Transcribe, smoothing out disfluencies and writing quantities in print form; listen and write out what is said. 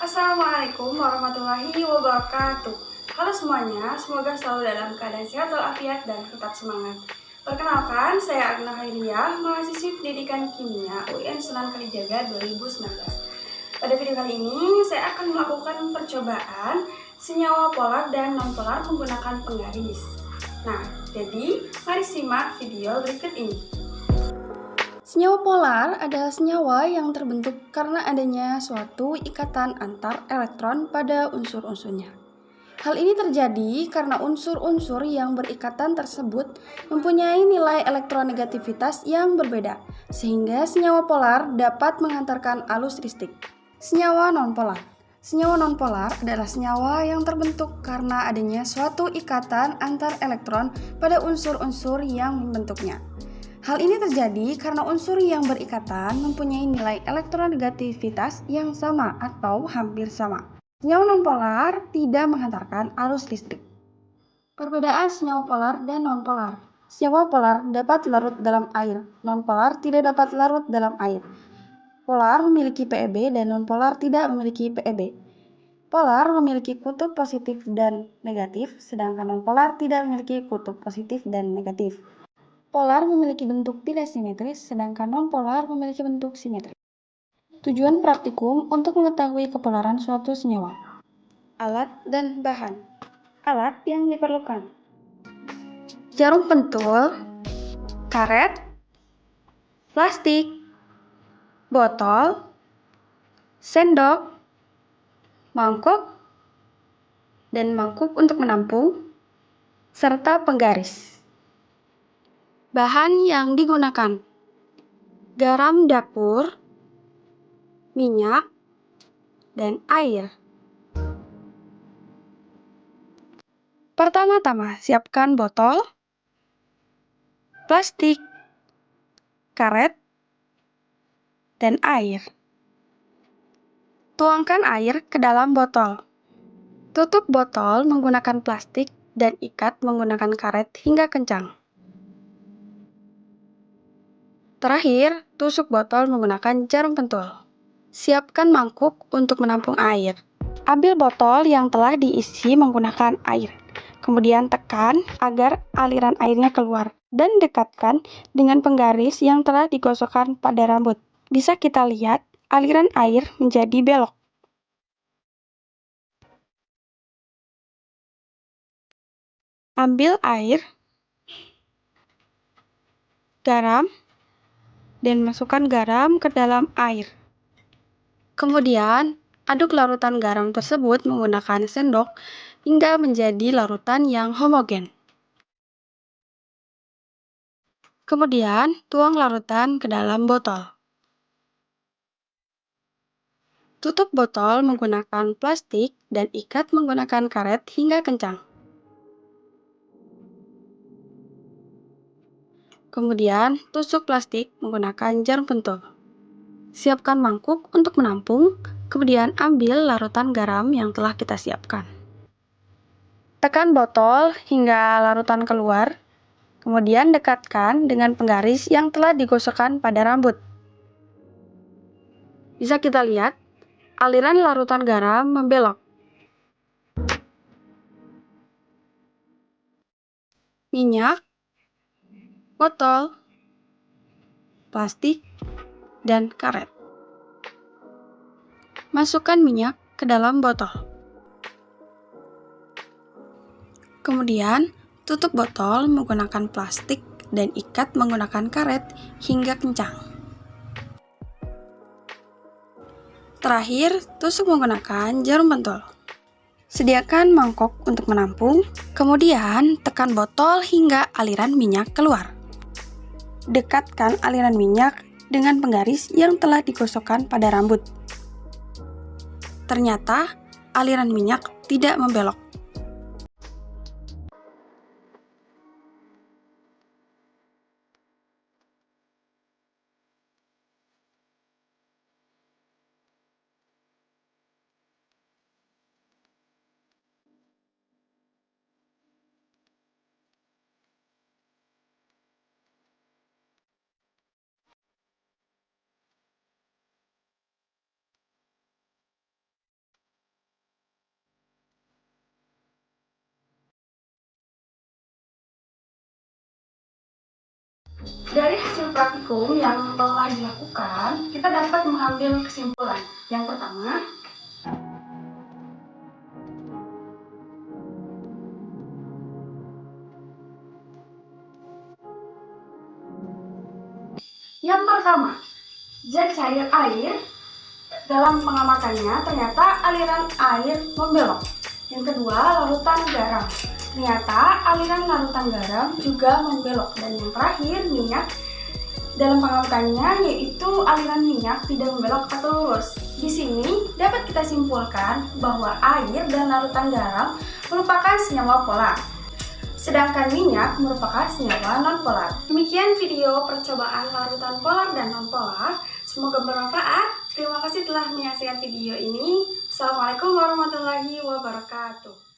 Assalamualaikum warahmatullahi wabarakatuh. Halo semuanya, semoga selalu dalam keadaan sehat walafiat dan tetap semangat. Perkenalkan, saya Agna Hairiyah, mahasiswi Pendidikan Kimia UIN Sunan Kalijaga 2019. Pada video kali ini, saya akan melakukan percobaan senyawa polar dan non-polar menggunakan penggaris. Nah, jadi mari simak video berikut ini. Senyawa polar adalah senyawa yang terbentuk karena adanya suatu ikatan antar elektron pada unsur-unsurnya. Hal ini terjadi karena unsur-unsur yang berikatan tersebut mempunyai nilai elektronegativitas yang berbeda, sehingga senyawa polar dapat mengantarkan arus listrik. Senyawa nonpolar. Senyawa nonpolar adalah senyawa yang terbentuk karena adanya suatu ikatan antar elektron pada unsur-unsur yang membentuknya. Hal ini terjadi karena unsur yang berikatan mempunyai nilai elektronegativitas yang sama atau hampir sama. Senyawa nonpolar tidak menghantarkan arus listrik. Perbedaan senyawa polar dan nonpolar. Senyawa polar dapat larut dalam air, nonpolar tidak dapat larut dalam air. Polar memiliki PeB dan nonpolar tidak memiliki PeB. Polar memiliki kutub positif dan negatif, sedangkan nonpolar tidak memiliki kutub positif dan negatif. Polar memiliki bentuk tidak simetris, sedangkan non-polar memiliki bentuk simetris. Tujuan praktikum untuk mengetahui kepolaran suatu senyawa. Alat dan bahan. Alat yang diperlukan: jarum pentul, karet, plastik, botol, sendok, mangkok, dan mangkuk untuk menampung, serta penggaris. Bahan yang digunakan: garam dapur, minyak, dan air. Pertama-tama, siapkan botol, plastik, karet, dan air. Tuangkan air ke dalam botol. Tutup botol menggunakan plastik dan ikat menggunakan karet hingga kencang. Terakhir, tusuk botol menggunakan jarum pentul. Siapkan mangkuk untuk menampung air. Ambil botol yang telah diisi menggunakan air. Kemudian tekan agar aliran airnya keluar dan dekatkan dengan penggaris yang telah digosokkan pada rambut. Bisa kita lihat aliran air menjadi belok. Ambil air, garam, dan masukkan garam ke dalam air. Kemudian, aduk larutan garam tersebut menggunakan sendok hingga menjadi larutan yang homogen. Kemudian, tuang larutan ke dalam botol. Tutup botol menggunakan plastik dan ikat menggunakan karet hingga kencang. Kemudian, tusuk plastik menggunakan jarum pentul. Siapkan mangkuk untuk menampung, kemudian ambil larutan garam yang telah kita siapkan. Tekan botol hingga larutan keluar, kemudian dekatkan dengan penggaris yang telah digosokkan pada rambut. Bisa kita lihat, aliran larutan garam membelok. Minyak, botol, plastik, dan karet. Masukkan minyak ke dalam botol. Kemudian, tutup botol menggunakan plastik dan ikat menggunakan karet hingga kencang. Terakhir, tusuk menggunakan jarum pentul. Sediakan mangkok untuk menampung, kemudian tekan botol hingga aliran minyak keluar. Dekatkan aliran minyak dengan penggaris yang telah digosokkan pada rambut. Ternyata, aliran minyak tidak membelok. hasil praktikum yang telah dilakukan, kita dapat mengambil kesimpulan. Yang pertama, zat cair air dalam pengamatannya ternyata aliran air membelok. Yang kedua, larutan garam. Ternyata aliran larutan garam juga membelok. Dan yang terakhir, minyak. Dalam pengamatannya yaitu aliran minyak tidak membelok atau lurus. Di sini dapat kita simpulkan bahwa air dan larutan garam merupakan senyawa polar, sedangkan minyak merupakan senyawa non-polar. Demikian video percobaan larutan polar dan non-polar. Semoga bermanfaat. Terima kasih telah menyaksikan video ini. Assalamualaikum warahmatullahi wabarakatuh.